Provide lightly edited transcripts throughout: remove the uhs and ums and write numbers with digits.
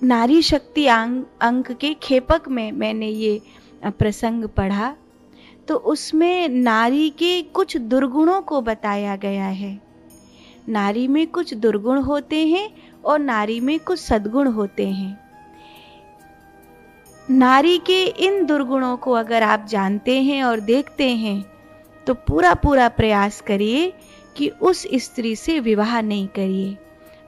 नारी शक्ति अंक के खेपक में मैंने ये प्रसंग पढ़ा, तो उसमें नारी के कुछ दुर्गुणों को बताया गया है। नारी में कुछ दुर्गुण होते हैं और नारी में कुछ सद्गुण होते हैं। नारी के इन दुर्गुणों को अगर आप जानते हैं और देखते हैं तो पूरा प्रयास करिए कि उस स्त्री से विवाह नहीं करिए।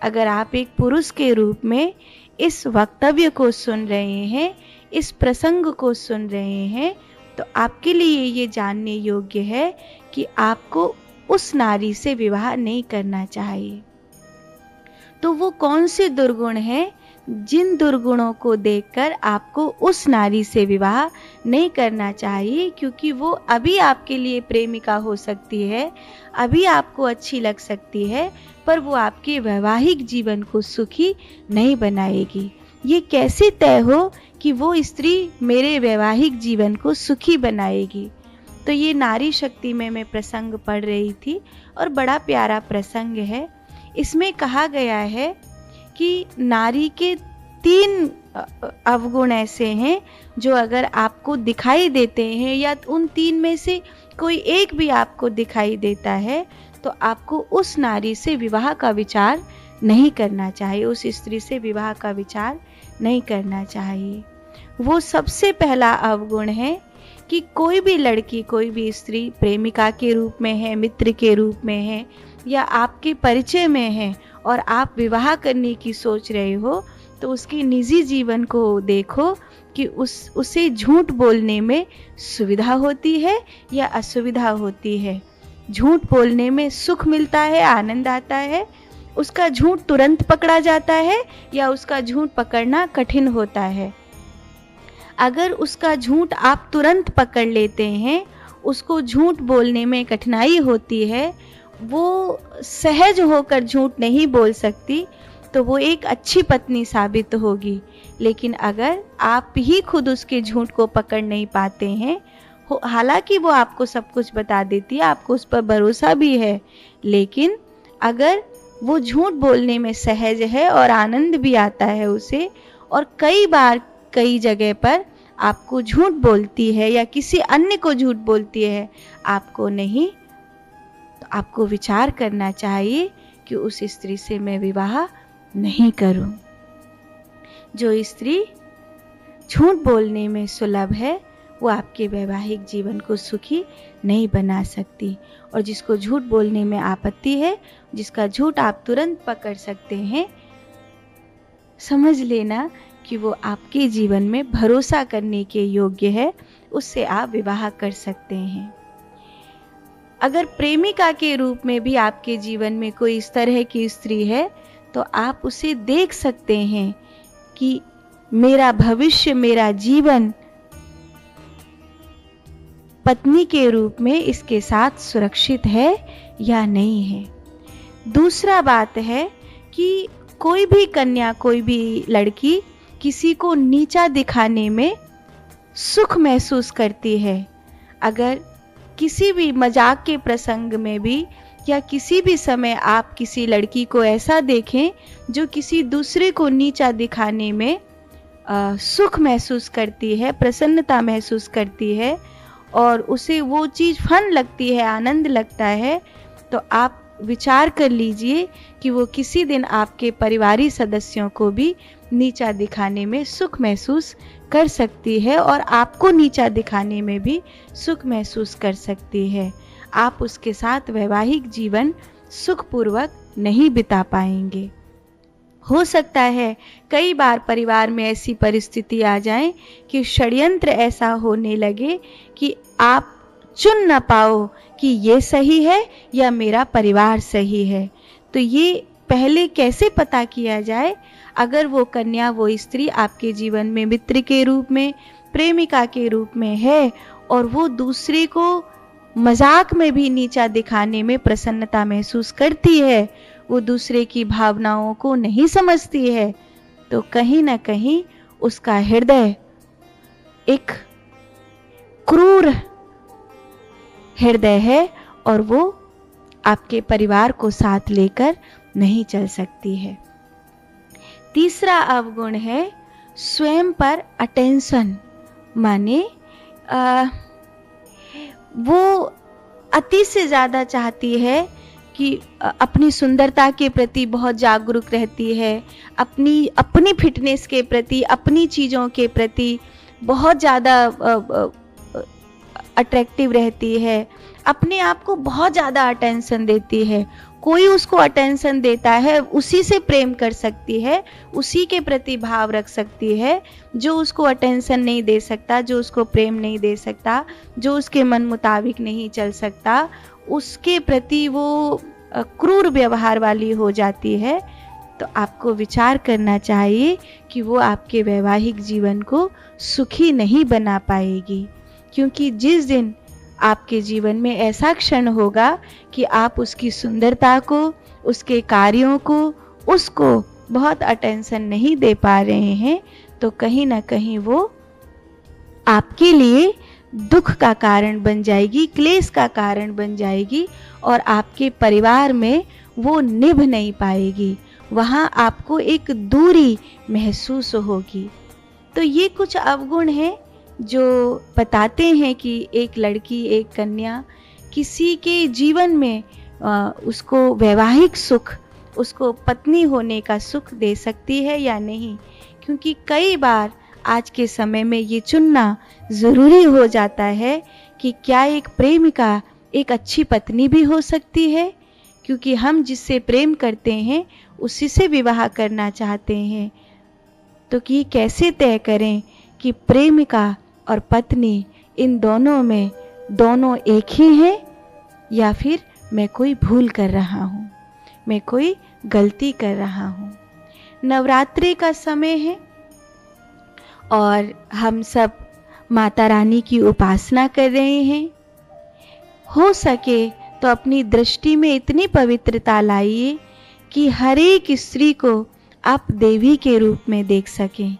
अगर आप एक पुरुष के रूप में इस वक्तव्य को सुन रहे हैं, इस प्रसंग को सुन रहे हैं, तो आपके लिए ये जानने योग्य है कि आपको उस नारी से विवाह नहीं करना चाहिए। तो वो कौन से दुर्गुण हैं जिन दुर्गुणों को देखकर आपको उस नारी से विवाह नहीं करना चाहिए? क्योंकि वो अभी आपके लिए प्रेमिका हो सकती है, अभी आपको अच्छी लग सकती है, पर वो आपके वैवाहिक जीवन को सुखी नहीं बनाएगी। ये कैसे तय हो कि वो स्त्री मेरे वैवाहिक जीवन को सुखी बनाएगी? तो ये नारी शक्ति में मैं प्रसंग पढ़ रही थी और बड़ा प्यारा प्रसंग है। इसमें कहा गया है कि नारी के 3 अवगुण ऐसे हैं जो अगर आपको दिखाई देते हैं या उन 3 में से कोई एक भी आपको दिखाई देता है तो आपको उस नारी से विवाह का विचार नहीं करना चाहिए, उस स्त्री से विवाह का विचार नहीं करना चाहिए। वो सबसे पहला अवगुण है कि कोई भी लड़की, कोई भी स्त्री प्रेमिका के रूप में है, मित्र के रूप में है या आपके परिचय में है और आप विवाह करने की सोच रहे हो, तो उसके निजी जीवन को देखो कि उसे झूठ बोलने में सुविधा होती है या असुविधा होती है। झूठ बोलने में सुख मिलता है, आनंद आता है, उसका झूठ तुरंत पकड़ा जाता है या उसका झूठ पकड़ना कठिन होता है। अगर उसका झूठ आप तुरंत पकड़ लेते हैं, उसको झूठ बोलने में कठिनाई होती है, वो सहज होकर झूठ नहीं बोल सकती, तो वो एक अच्छी पत्नी साबित होगी। लेकिन अगर आप ही खुद उसके झूठ को पकड़ नहीं पाते हैं, हालांकि वो आपको सब कुछ बता देती है, आपको उस पर भरोसा भी है, लेकिन अगर वो झूठ बोलने में सहज है और आनंद भी आता है उसे, और कई बार कई जगह पर आपको झूठ बोलती है या किसी अन्य को झूठ बोलती है, आपको नहीं, तो आपको विचार करना चाहिए कि उस स्त्री से मैं विवाह नहीं करूं। जो स्त्री झूठ बोलने में सुलभ है वो आपके वैवाहिक जीवन को सुखी नहीं बना सकती, और जिसको झूठ बोलने में आपत्ति है, जिसका झूठ आप तुरंत पकड़ सकते हैं, समझ लेना कि वो आपके जीवन में भरोसा करने के योग्य है, उससे आप विवाह कर सकते हैं। अगर प्रेमिका के रूप में भी आपके जीवन में कोई इस तरह की स्त्री है, तो आप उसे देख सकते हैं कि मेरा भविष्य, मेरा जीवन पत्नी के रूप में इसके साथ सुरक्षित है या नहीं है। दूसरा बात है कि कोई भी कन्या, कोई भी लड़की किसी को नीचा दिखाने में सुख महसूस करती है। अगर किसी भी मजाक के प्रसंग में भी या किसी भी समय आप किसी लड़की को ऐसा देखें जो किसी दूसरे को नीचा दिखाने में सुख महसूस करती है, प्रसन्नता महसूस करती है और उसे वो चीज़ फन लगती है, आनंद लगता है, तो आप विचार कर लीजिए कि वो किसी दिन आपके परिवारी सदस्यों को भी नीचा दिखाने में सुख महसूस कर सकती है और आपको नीचा दिखाने में भी सुख महसूस कर सकती है। आप उसके साथ वैवाहिक जीवन सुखपूर्वक नहीं बिता पाएंगे। हो सकता है कई बार परिवार में ऐसी परिस्थिति आ जाए कि षड्यंत्र ऐसा होने लगे कि आप चुन न पाओ कि ये सही है या मेरा परिवार सही है। तो ये पहले कैसे पता किया जाए? अगर वो कन्या, वो स्त्री आपके जीवन में मित्र के रूप में, प्रेमिका के रूप में है और वो दूसरे को मजाक में भी नीचा दिखाने में प्रसन्नता महसूस करती है, वो दूसरे की भावनाओं को नहीं समझती है, तो कहीं ना कहीं उसका हृदय एक क्रूर हृदय है और वो आपके परिवार को साथ लेकर नहीं चल सकती है। तीसरा अवगुण है स्वयं पर अटेंशन, माने वो अति से ज्यादा चाहती है कि अपनी सुंदरता के प्रति बहुत जागरूक रहती है, अपनी फिटनेस के प्रति, अपनी चीज़ों के प्रति बहुत ज़्यादा अट्रैक्टिव रहती है, अपने आप को बहुत ज़्यादा अटेंशन देती है। कोई उसको अटेंशन देता है उसी से प्रेम कर सकती है, उसी के प्रति भाव रख सकती है। जो उसको अटेंशन नहीं दे सकता, जो उसको प्रेम नहीं दे सकता, जो उसके मन मुताबिक नहीं चल सकता, उसके प्रति वो क्रूर व्यवहार वाली हो जाती है। तो आपको विचार करना चाहिए कि वो आपके वैवाहिक जीवन को सुखी नहीं बना पाएगी, क्योंकि जिस दिन आपके जीवन में ऐसा क्षण होगा कि आप उसकी सुंदरता को, उसके कार्यों को, उसको बहुत अटेंशन नहीं दे पा रहे हैं, तो कहीं ना कहीं वो आपके लिए दुख का कारण बन जाएगी, क्लेश का कारण बन जाएगी, और आपके परिवार में वो निभ नहीं पाएगी। वहाँ आपको एक दूरी महसूस होगी। तो ये कुछ अवगुण हैं जो बताते हैं कि एक लड़की, एक कन्या किसी के जीवन में उसको वैवाहिक सुख, उसको पत्नी होने का सुख दे सकती है या नहीं। क्योंकि कई बार आज के समय में ये चुनना ज़रूरी हो जाता है कि क्या एक प्रेमिका एक अच्छी पत्नी भी हो सकती है, क्योंकि हम जिससे प्रेम करते हैं उसी से विवाह करना चाहते हैं। तो कि कैसे तय करें कि प्रेमिका और पत्नी इन दोनों में दोनों एक ही हैं, या फिर मैं कोई भूल कर रहा हूँ, मैं कोई गलती कर रहा हूँ। नवरात्रि का समय है और हम सब माता रानी की उपासना कर रहे हैं। हो सके तो अपनी दृष्टि में इतनी पवित्रता लाइए कि हर एक स्त्री को आप देवी के रूप में देख सकें,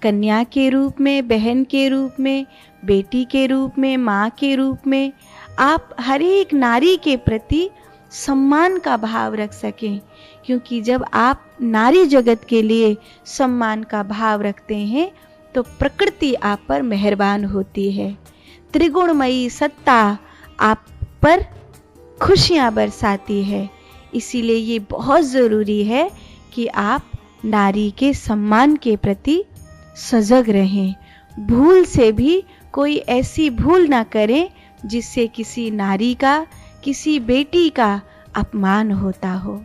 कन्या के रूप में, बहन के रूप में, बेटी के रूप में, माँ के रूप में। आप हर एक नारी के प्रति सम्मान का भाव रख सकें, क्योंकि जब आप नारी जगत के लिए सम्मान का भाव रखते हैं तो प्रकृति आप पर मेहरबान होती है। त्रिगुणमयी सत्ता आप पर खुशियाँ बरसाती है। इसीलिए ये बहुत ज़रूरी है कि आप नारी के सम्मान के प्रति सजग रहें। भूल से भी कोई ऐसी भूल ना करें जिससे किसी नारी का, किसी बेटी का अपमान होता हो।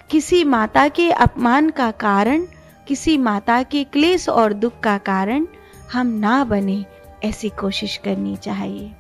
किसी माता के अपमान का कारण, किसी माता के क्लेश और दुख का कारण हम ना बने, ऐसी कोशिश करनी चाहिए।